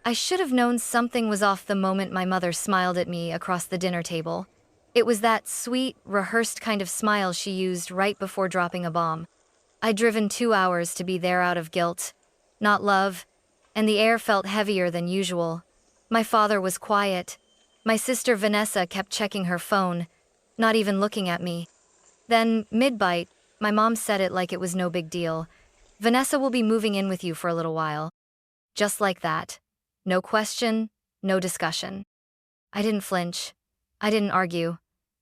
I should have known something was off the moment my mother smiled at me across the dinner table. It was that sweet, rehearsed kind of smile she used right before dropping a bomb. I'd driven 2 hours to be there out of guilt, not love, and the air felt heavier than usual. My father was quiet. My sister Vanessa kept checking her phone, not even looking at me. Then, mid-bite, my mom said it like it was no big deal. Vanessa will be moving in with you for a little while. Just like that. No question, no discussion. I didn't flinch. I didn't argue.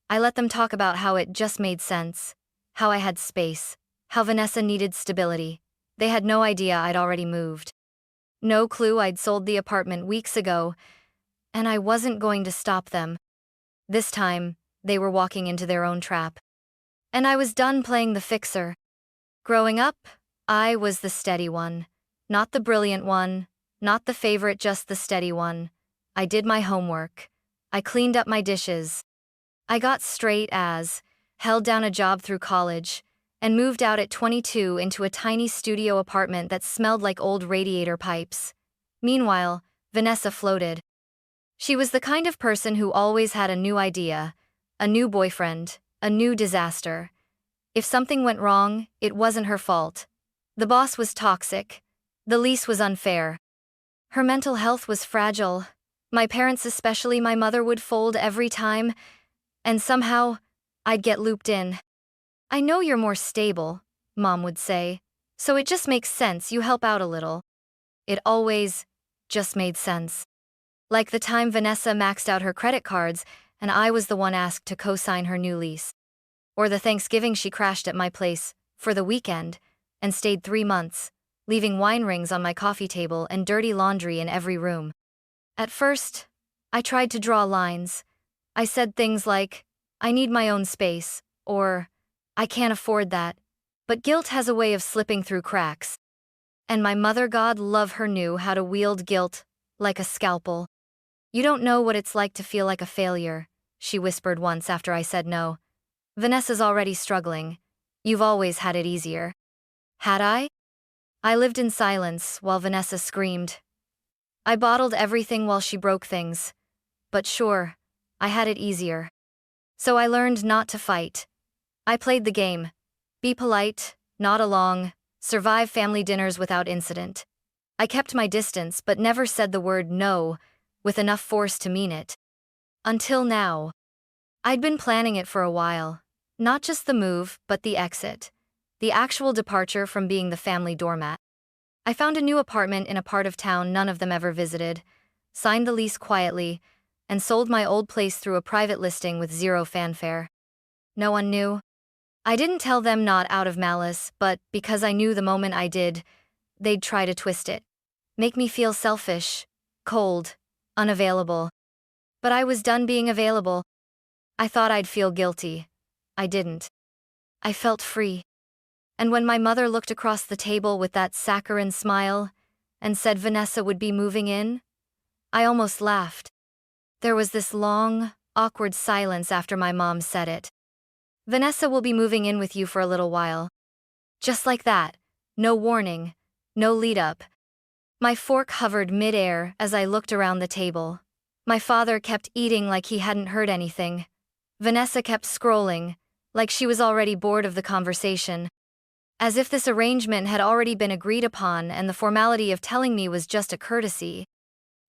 I let them talk about how it just made sense, how I had space, how Vanessa needed stability. They had no idea I'd already moved. No clue I'd sold the apartment weeks ago, and I wasn't going to stop them. This time, they were walking into their own trap. And I was done playing the fixer. Growing up, I was the steady one. Not the brilliant one, not the favorite, just the steady one. I did my homework. I cleaned up my dishes. I got straight A's, held down a job through college, and moved out at 22 into a tiny studio apartment that smelled like old radiator pipes. Meanwhile, Vanessa floated. She was the kind of person who always had a new idea, a new boyfriend, a new disaster. If something went wrong, it wasn't her fault. The boss was toxic. The lease was unfair. Her mental health was fragile. My parents, especially my mother, would fold every time, and somehow, I'd get looped in. "I know you're more stable," Mom would say, "so it just makes sense you help out a little." It always just made sense. Like the time Vanessa maxed out her credit cards and I was the one asked to co-sign her new lease. Or the Thanksgiving she crashed at my place for the weekend and stayed 3 months, leaving wine rings on my coffee table and dirty laundry in every room. At first, I tried to draw lines. I said things like, "I need my own space," or "I can't afford that." But guilt has a way of slipping through cracks. And my mother, God love her, knew how to wield guilt like a scalpel. "You don't know what it's like to feel like a failure," she whispered once after I said no. "Vanessa's already struggling. You've always had it easier." Had I? I lived in silence while Vanessa screamed. I bottled everything while she broke things. But sure, I had it easier. So I learned not to fight. I played the game. Be polite, nod along, survive family dinners without incident. I kept my distance but never said the word no with enough force to mean it. Until now. I'd been planning it for a while. Not just the move, but the exit. The actual departure from being the family doormat. I found a new apartment in a part of town none of them ever visited, signed the lease quietly, and sold my old place through a private listing with zero fanfare. No one knew. I didn't tell them, not out of malice, but because I knew the moment I did, they'd try to twist it. Make me feel selfish, cold, unavailable. But I was done being available. I thought I'd feel guilty. I didn't. I felt free. And when my mother looked across the table with that saccharine smile and said Vanessa would be moving in, I almost laughed. There was this long, awkward silence after my mom said it. "Vanessa will be moving in with you for a little while." Just like that, no warning, no lead-up. My fork hovered mid-air as I looked around the table. My father kept eating like he hadn't heard anything. Vanessa kept scrolling, like she was already bored of the conversation. As if this arrangement had already been agreed upon and the formality of telling me was just a courtesy.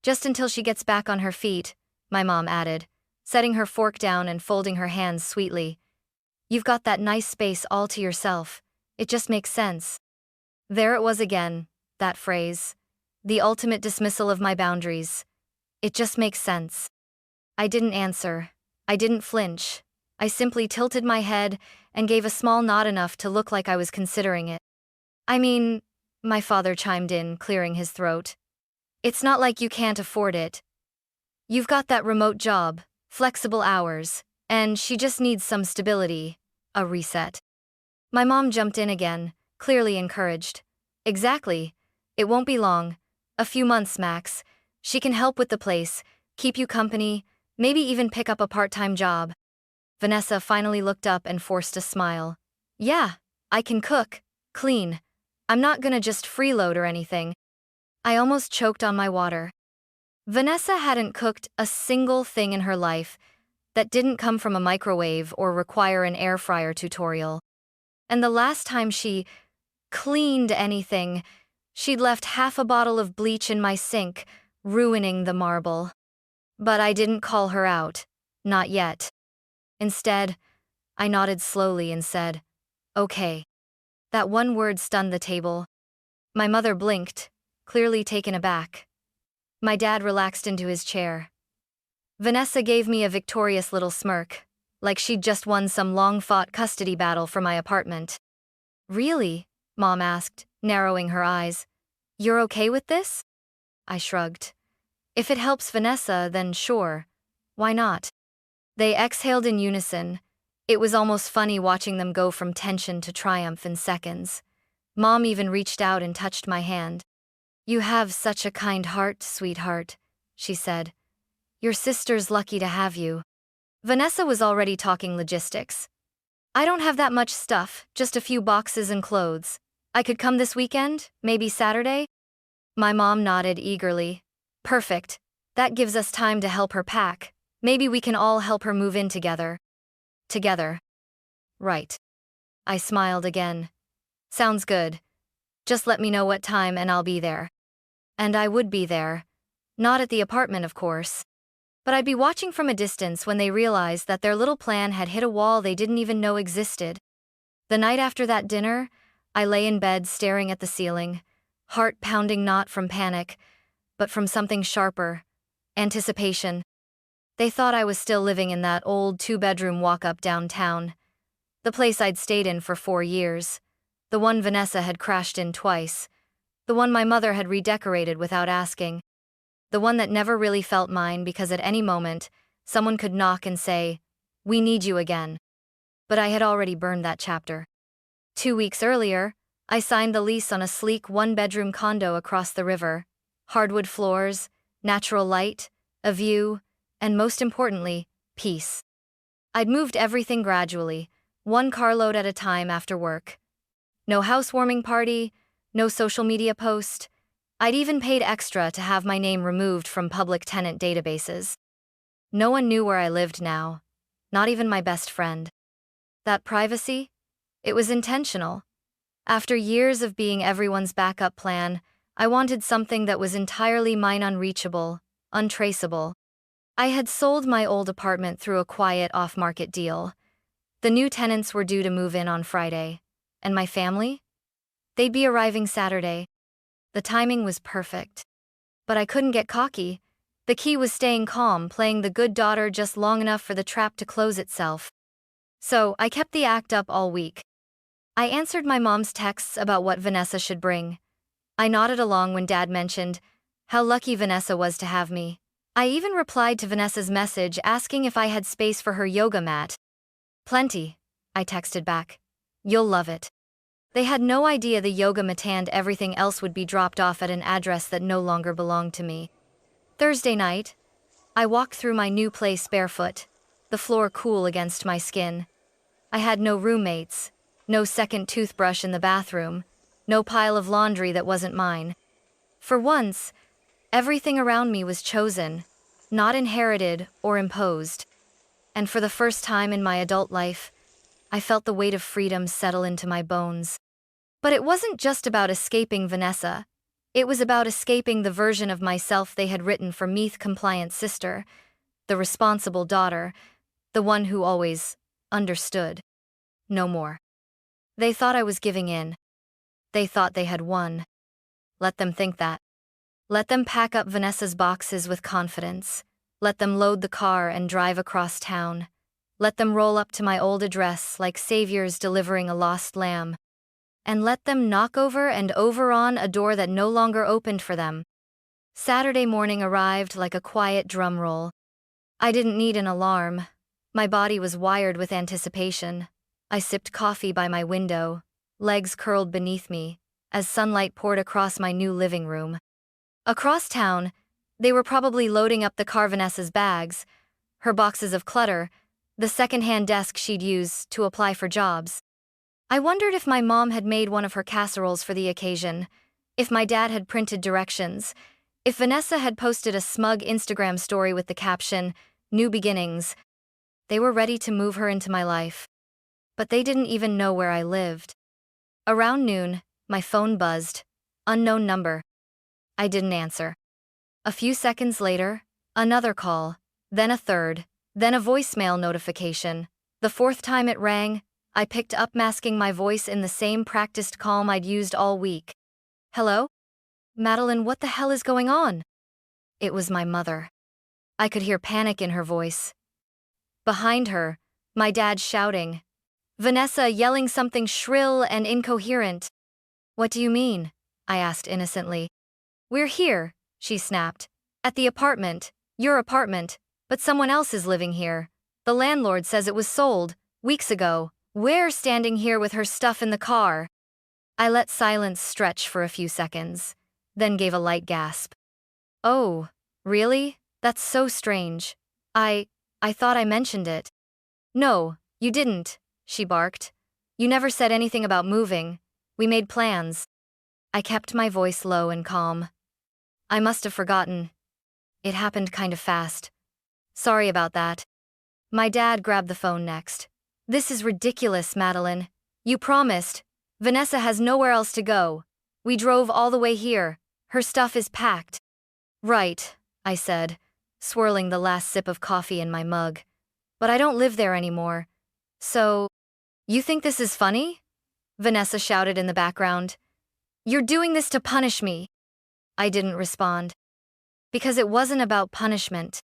"Just until she gets back on her feet," my mom added, setting her fork down and folding her hands sweetly. "You've got that nice space all to yourself. It just makes sense." There it was again, that phrase. The ultimate dismissal of my boundaries. It just makes sense. I didn't answer. I didn't flinch. I simply tilted my head and gave a small nod, enough to look like I was considering it. "I mean," my father chimed in, clearing his throat, "it's not like you can't afford it. You've got that remote job, flexible hours, and she just needs some stability, a reset." My mom jumped in again, clearly encouraged. "Exactly. It won't be long. A few months max. She can help with the place, keep you company, maybe even pick up a part-time job." Vanessa finally looked up and forced a smile. "Yeah, I can cook, clean. I'm not gonna just freeload or anything." I almost choked on my water. Vanessa hadn't cooked a single thing in her life that didn't come from a microwave or require an air fryer tutorial. And the last time she cleaned anything, she'd left half a bottle of bleach in my sink, ruining the marble. But I didn't call her out. Not yet. Instead, I nodded slowly and said, "Okay." That one word stunned the table. My mother blinked, clearly taken aback. My dad relaxed into his chair. Vanessa gave me a victorious little smirk, like she'd just won some long-fought custody battle for my apartment. "Really?" Mom asked, narrowing her eyes. "You're okay with this?" I shrugged. "If it helps Vanessa, then sure. Why not?" They exhaled in unison. It was almost funny watching them go from tension to triumph in seconds. Mom even reached out and touched my hand. "You have such a kind heart, sweetheart," she said. "Your sister's lucky to have you." Vanessa was already talking logistics. "I don't have that much stuff, just a few boxes and clothes. I could come this weekend, maybe Saturday?" My mom nodded eagerly. "Perfect. That gives us time to help her pack. Maybe we can all help her move in together." Together. Right. I smiled again. "Sounds good. Just let me know what time and I'll be there." And I would be there. Not at the apartment, of course. But I'd be watching from a distance when they realized that their little plan had hit a wall they didn't even know existed. The night after that dinner, I lay in bed staring at the ceiling, heart pounding not from panic, but from something sharper. Anticipation. They thought I was still living in that old 2-bedroom walk-up downtown. The place I'd stayed in for 4 years. The one Vanessa had crashed in twice. The one my mother had redecorated without asking. The one that never really felt mine because at any moment, someone could knock and say, "We need you again." But I had already burned that chapter. 2 weeks earlier, I signed the lease on a sleek 1-bedroom condo across the river. Hardwood floors, natural light, a view, and most importantly, peace. I'd moved everything gradually, one carload at a time after work. No housewarming party, no social media post. I'd even paid extra to have my name removed from public tenant databases. No one knew where I lived now, not even my best friend. That privacy? It was intentional. After years of being everyone's backup plan, I wanted something that was entirely mine, unreachable, untraceable. I had sold my old apartment through a quiet off-market deal. The new tenants were due to move in on Friday. And my family? They'd be arriving Saturday. The timing was perfect. But I couldn't get cocky. The key was staying calm, playing the good daughter just long enough for the trap to close itself. So I kept the act up all week. I answered my mom's texts about what Vanessa should bring. I nodded along when Dad mentioned how lucky Vanessa was to have me. I even replied to Vanessa's message asking if I had space for her yoga mat. "Plenty," I texted back. "You'll love it." They had no idea the yoga mat and everything else would be dropped off at an address that no longer belonged to me. Thursday night, I walked through my new place barefoot, the floor cool against my skin. I had no roommates, no second toothbrush in the bathroom, no pile of laundry that wasn't mine. For once, everything around me was chosen, not inherited or imposed. And for the first time in my adult life, I felt the weight of freedom settle into my bones. But it wasn't just about escaping Vanessa. It was about escaping the version of myself they had written for Meath-compliant sister, the responsible daughter, the one who always understood. No more. They thought I was giving in. They thought they had won. Let them think that. Let them pack up Vanessa's boxes with confidence. Let them load the car and drive across town. Let them roll up to my old address like saviors delivering a lost lamb. And let them knock over and over on a door that no longer opened for them. Saturday morning arrived like a quiet drum roll. I didn't need an alarm. My body was wired with anticipation. I sipped coffee by my window, legs curled beneath me, as sunlight poured across my new living room. Across town, they were probably loading up the car Vanessa's bags, her boxes of clutter, the second-hand desk she'd use to apply for jobs. I wondered if my mom had made one of her casseroles for the occasion, if my dad had printed directions, If Vanessa had posted a smug Instagram story with the caption, "New beginnings," they were ready to move her into my life. But they didn't even know where I lived. Around noon, my phone buzzed. Unknown number. I didn't answer. A few seconds later, another call, then a third, then a voicemail notification. The fourth time it rang, I picked up, masking my voice in the same practiced calm I'd used all week. "Hello? Madeline, what the hell is going on?" It was my mother. I could hear panic in her voice. Behind her, my dad shouting. Vanessa yelling something shrill and incoherent. "What do you mean?" I asked innocently. "We're here," she snapped. "At the apartment, your apartment, but someone else is living here. The landlord says it was sold, weeks ago. We're standing here with her stuff in the car." I let silence stretch for a few seconds, then gave a light gasp. "Oh, really? That's so strange. I thought I mentioned it." "No, you didn't," she barked. "You never said anything about moving. We made plans." I kept my voice low and calm. "I must have forgotten. It happened kind of fast. Sorry about that." My dad grabbed the phone next. "This is ridiculous, Madeline. You promised. Vanessa has nowhere else to go. We drove all the way here. Her stuff is packed." "Right," I said, swirling the last sip of coffee in my mug. "But I don't live there anymore. So, you think this is funny?" Vanessa shouted in the background. "You're doing this to punish me." I didn't respond. Because it wasn't about punishment.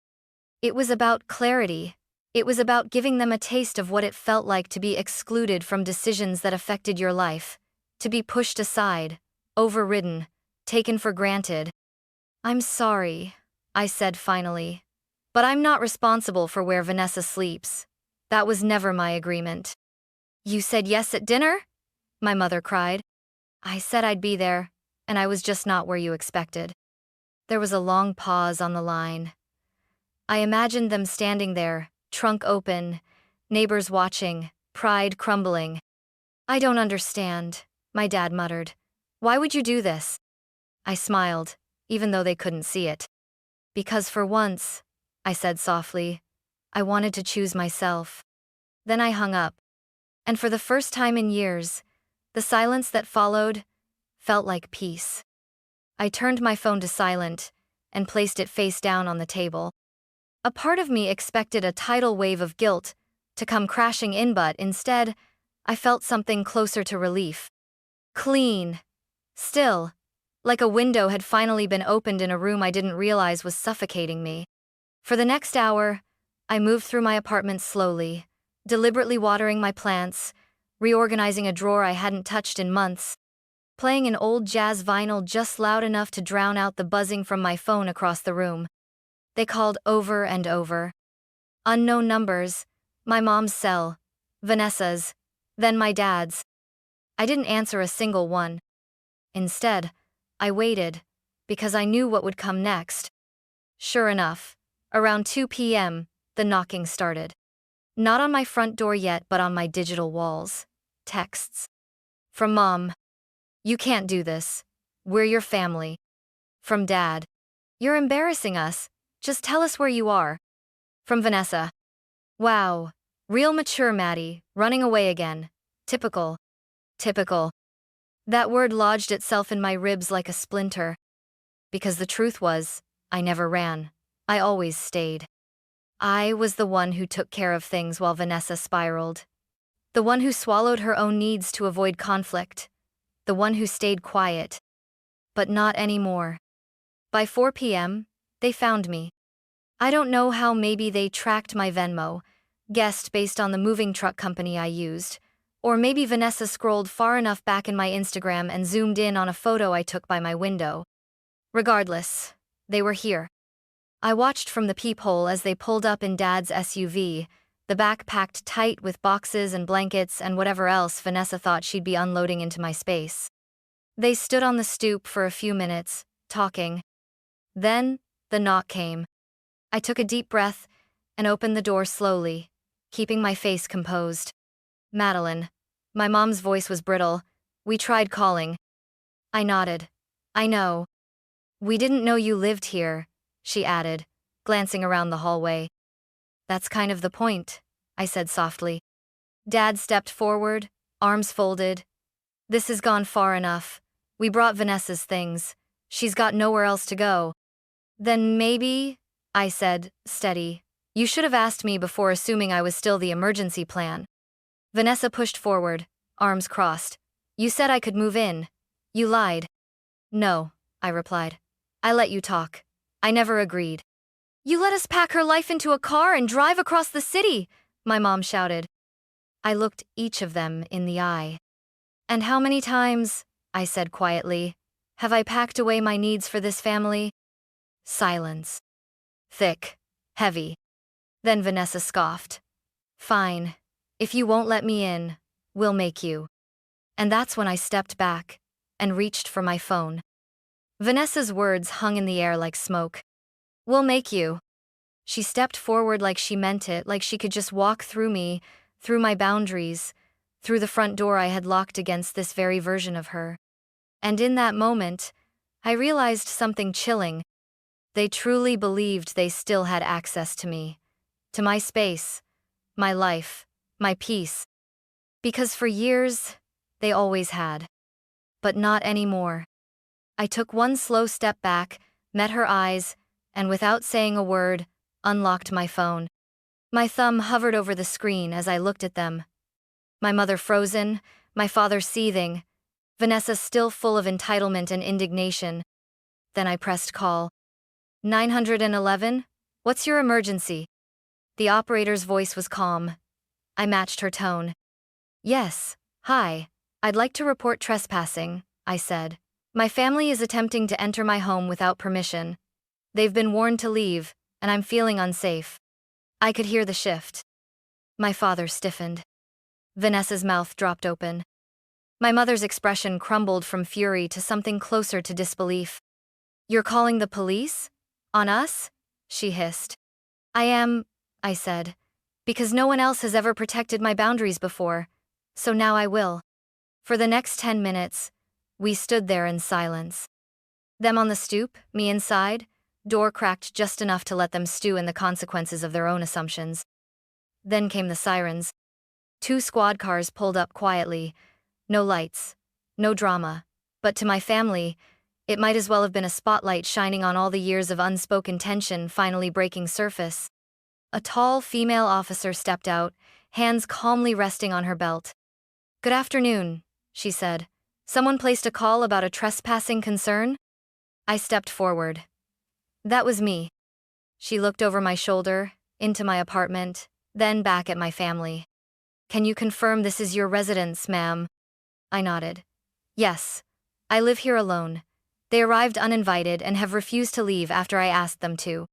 It was about clarity. It was about giving them a taste of what it felt like to be excluded from decisions that affected your life, to be pushed aside, overridden, taken for granted. "I'm sorry," I said finally. "But I'm not responsible for where Vanessa sleeps. That was never my agreement." "You said yes at dinner?" my mother cried. "I said I'd be there, and I was just not where you expected." There was a long pause on the line. I imagined them standing there, trunk open, neighbors watching, pride crumbling. "I don't understand," my dad muttered. "Why would you do this?" I smiled, even though they couldn't see it. "Because for once," I said softly, "I wanted to choose myself." Then I hung up. And for the first time in years, the silence that followed felt like peace. I turned my phone to silent and placed it face down on the table. A part of me expected a tidal wave of guilt to come crashing in, but instead, I felt something closer to relief. Clean. Still. Like a window had finally been opened in a room I didn't realize was suffocating me. For the next hour, I moved through my apartment slowly, deliberately watering my plants, reorganizing a drawer I hadn't touched in months, playing an old jazz vinyl just loud enough to drown out the buzzing from my phone across the room. They called over and over. Unknown numbers, my mom's cell, Vanessa's, then my dad's. I didn't answer a single one. Instead, I waited, because I knew what would come next. Sure enough, around 2 p.m., the knocking started. Not on my front door yet, but on my digital walls. Texts. From Mom. "You can't do this. We're your family." From Dad. "You're embarrassing us. Just tell us where you are." From Vanessa. "Wow. Real mature Maddie, running away again. Typical. Typical." That word lodged itself in my ribs like a splinter. Because the truth was, I never ran. I always stayed. I was the one who took care of things while Vanessa spiraled. The one who swallowed her own needs to avoid conflict. The one who stayed quiet. But not anymore. By 4 p.m., they found me. I don't know how. Maybe they tracked my Venmo, guessed based on the moving truck company I used, or maybe Vanessa scrolled far enough back in my Instagram and zoomed in on a photo I took by my window. Regardless, they were here. I watched from the peephole as they pulled up in Dad's SUV, the back packed tight with boxes and blankets and whatever else Vanessa thought she'd be unloading into my space. They stood on the stoop for a few minutes, talking. Then, the knock came. I took a deep breath and opened the door slowly, keeping my face composed. "Madeline." My mom's voice was brittle. "We tried calling." I nodded. "I know." We didn't know you lived here, she added, glancing around the hallway. That's kind of the point, I said softly. Dad stepped forward, arms folded. This has gone far enough. We brought Vanessa's things. She's got nowhere else to go. Then maybe, I said, steady. You should have asked me before assuming I was still the emergency plan. Vanessa pushed forward, arms crossed. You said I could move in. You lied. No, I replied. I let you talk. I never agreed. You let us pack her life into a car and drive across the city, my mom shouted. I looked each of them in the eye. And how many times, I said quietly, have I packed away my needs for this family? Silence. Thick. Heavy. Then Vanessa scoffed. Fine. If you won't let me in, we'll make you. And that's when I stepped back and reached for my phone. Vanessa's words hung in the air like smoke. We'll make you. She stepped forward like she meant it, like she could just walk through me, through my boundaries, through the front door I had locked against this very version of her. And in that moment, I realized something chilling. They truly believed they still had access to me, to my space, my life, my peace. Because for years, they always had. But not anymore. I took one slow step back, met her eyes, and without saying a word, unlocked my phone. My thumb hovered over the screen as I looked at them. My mother frozen, my father seething, Vanessa still full of entitlement and indignation. Then I pressed call. 911? What's your emergency? The operator's voice was calm. I matched her tone. Yes, hi. I'd like to report trespassing, I said. My family is attempting to enter my home without permission. They've been warned to leave, and I'm feeling unsafe. I could hear the shift. My father stiffened. Vanessa's mouth dropped open. My mother's expression crumbled from fury to something closer to disbelief. You're calling the police? On us? She hissed. I am, I said, because no one else has ever protected my boundaries before, so now I will. For the next 10 minutes, we stood there in silence. Them on the stoop, me inside, door cracked just enough to let them stew in the consequences of their own assumptions. Then came the sirens. 2 squad cars pulled up quietly. No lights, no drama, but to my family, it might as well have been a spotlight shining on all the years of unspoken tension finally breaking surface. A tall female officer stepped out, hands calmly resting on her belt. Good afternoon, she said. Someone placed a call about a trespassing concern? I stepped forward. That was me. She looked over my shoulder, into my apartment, then back at my family. Can you confirm this is your residence, ma'am? I nodded. Yes. I live here alone. They arrived uninvited and have refused to leave after I asked them to.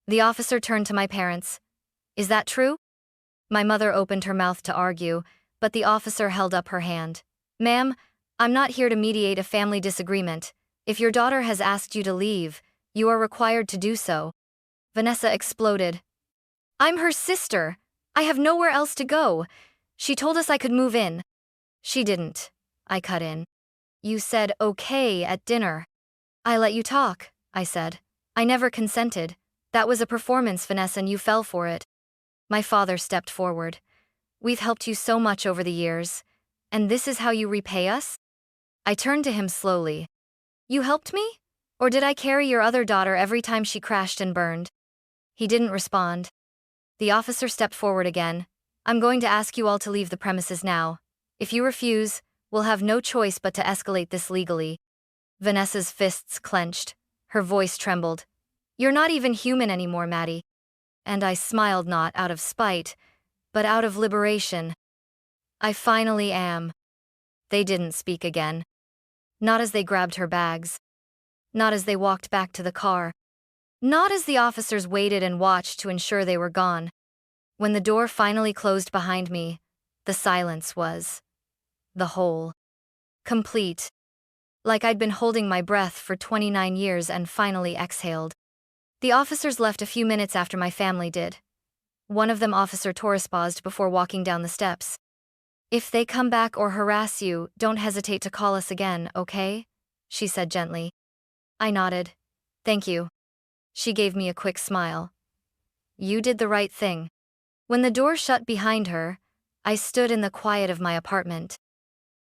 The officer turned to my parents. Is that true? My mother opened her mouth to argue, but the officer held up her hand. Ma'am, I'm not here to mediate a family disagreement. If your daughter has asked you to leave, you are required to do so. Vanessa exploded. I'm her sister. I have nowhere else to go. She told us I could move in. She didn't. I cut in. You said okay at dinner. I let you talk, I said. I never consented. That was a performance, Vanessa, and you fell for it. My father stepped forward. We've helped you so much over the years. And this is how you repay us? I turned to him slowly. You helped me? Or did I carry your other daughter every time she crashed and burned? He didn't respond. The officer stepped forward again. I'm going to ask you all to leave the premises now. If you refuse, we'll have no choice but to escalate this legally. Vanessa's fists clenched. Her voice trembled. You're not even human anymore, Maddie. And I smiled, not out of spite, but out of liberation. I finally am. They didn't speak again. Not as they grabbed her bags. Not as they walked back to the car. Not as the officers waited and watched to ensure they were gone. When the door finally closed behind me, the silence was the whole. Complete. Like I'd been holding my breath for 29 years and finally exhaled. The officers left a few minutes after my family did. One of them, Officer Torres, paused before walking down the steps. If they come back or harass you, don't hesitate to call us again, okay? She said gently. I nodded. Thank you. She gave me a quick smile. You did the right thing. When the door shut behind her, I stood in the quiet of my apartment.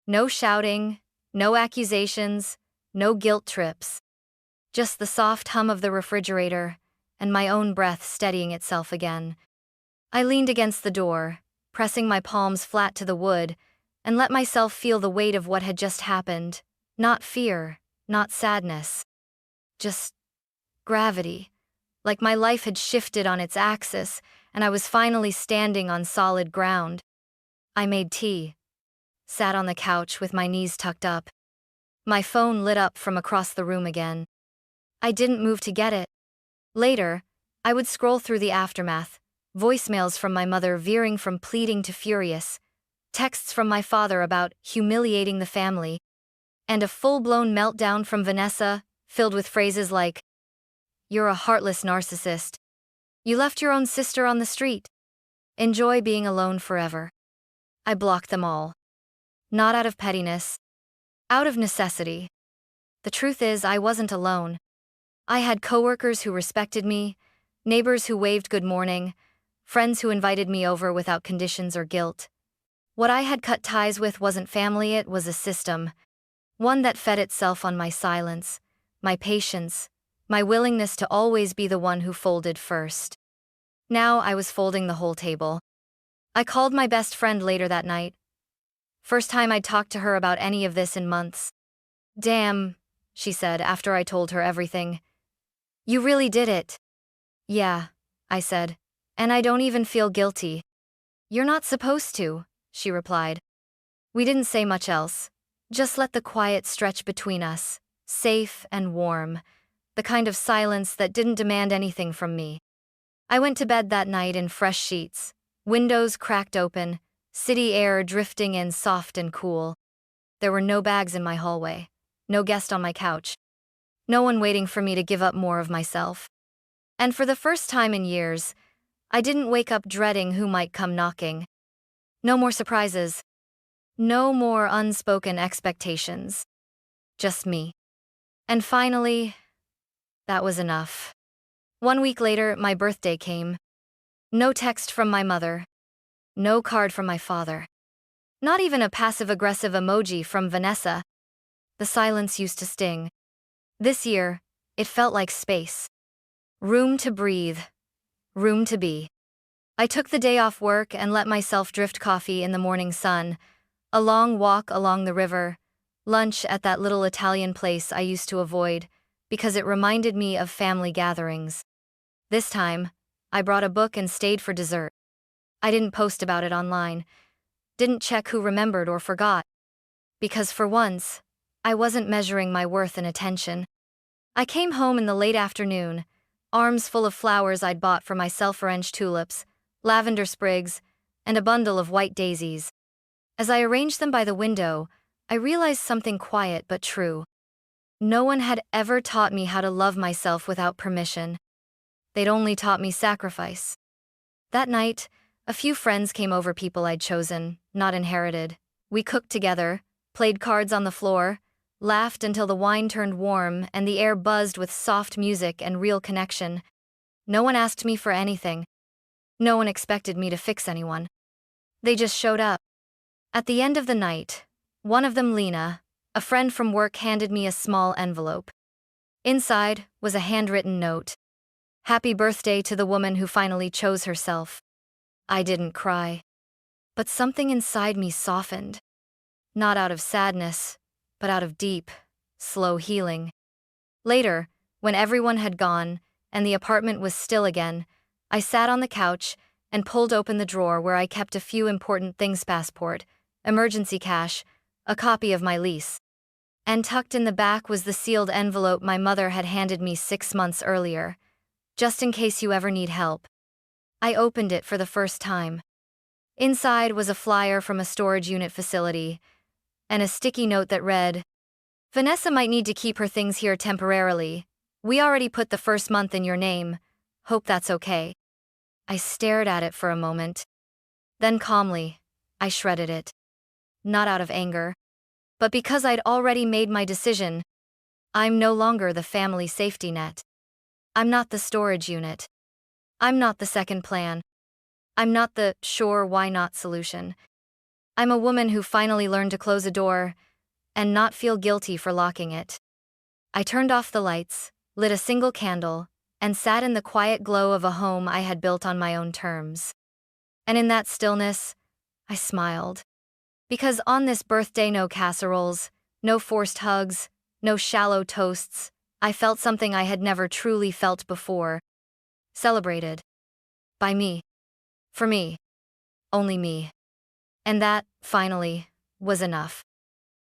No shouting, no accusations, no guilt trips. Just the soft hum of the refrigerator, and my own breath steadying itself again. I leaned against the door, pressing my palms flat to the wood, and let myself feel the weight of what had just happened. Not fear, not sadness. Just gravity. Like my life had shifted on its axis, and I was finally standing on solid ground. I made tea, sat on the couch with my knees tucked up. My phone lit up from across the room again. I didn't move to get it. Later, I would scroll through the aftermath, voicemails from my mother veering from pleading to furious, texts from my father about humiliating the family, and a full-blown meltdown from Vanessa, filled with phrases like, "You're a heartless narcissist. You left your own sister on the street. Enjoy being alone forever." I blocked them all. Not out of pettiness. Out of necessity. The truth is, I wasn't alone. I had coworkers who respected me, neighbors who waved good morning, friends who invited me over without conditions or guilt. What I had cut ties with wasn't family, it was a system. One that fed itself on my silence, my patience, my willingness to always be the one who folded first. Now I was folding the whole table. I called my best friend later that night. First time I'd talked to her about any of this in months. "Damn," she said after I told her everything. "You really did it." "Yeah," I said, "and I don't even feel guilty." "You're not supposed to," she replied. We didn't say much else. Just let the quiet stretch between us, safe and warm, the kind of silence that didn't demand anything from me. I went to bed that night in fresh sheets, windows cracked open, city air drifting in soft and cool. There were no bags in my hallway, no guest on my couch, no one waiting for me to give up more of myself. And for the first time in years, I didn't wake up dreading who might come knocking. No more surprises. No more unspoken expectations. Just me. And finally, that was enough. 1 week later, my birthday came. No text from my mother. No card from my father. Not even a passive-aggressive emoji from Vanessa. The silence used to sting. This year, it felt like space. Room to breathe. Room to be. I took the day off work and let myself drift coffee in the morning sun, a long walk along the river, lunch at that little Italian place I used to avoid, because it reminded me of family gatherings. This time, I brought a book and stayed for dessert. I didn't post about it online, didn't check who remembered or forgot, because for once, I wasn't measuring my worth in attention. I came home in the late afternoon, arms full of flowers I'd bought for myself, orange tulips, lavender sprigs, and a bundle of white daisies. As I arranged them by the window, I realized something quiet but true. No one had ever taught me how to love myself without permission. They'd only taught me sacrifice. That night, a few friends came over, people I'd chosen, not inherited. We cooked together, played cards on the floor, laughed until the wine turned warm and the air buzzed with soft music and real connection. No one asked me for anything. No one expected me to fix anyone. They just showed up. At the end of the night, one of them, Lena, a friend from work, handed me a small envelope. Inside was a handwritten note. Happy birthday to the woman who finally chose herself. I didn't cry. But something inside me softened. Not out of sadness, but out of deep, slow healing. Later, when everyone had gone and the apartment was still again, I sat on the couch and pulled open the drawer where I kept a few important things: passport, emergency cash, a copy of my lease. And tucked in the back was the sealed envelope my mother had handed me 6 months earlier. Just in case you ever need help. I opened it for the first time. Inside was a flyer from a storage unit facility, and a sticky note that read, "Vanessa might need to keep her things here temporarily. We already put the first month in your name. Hope that's okay." I stared at it for a moment. Then calmly, I shredded it. Not out of anger, but because I'd already made my decision. I'm no longer the family safety net. I'm not the storage unit. I'm not the second plan. I'm not the sure why not solution. I'm a woman who finally learned to close a door and not feel guilty for locking it. I turned off the lights, lit a single candle, and sat in the quiet glow of a home I had built on my own terms. And in that stillness, I smiled. Because on this birthday, no casseroles, no forced hugs, no shallow toasts, I felt something I had never truly felt before. Celebrated. By me. For me. Only me. And that, finally, was enough.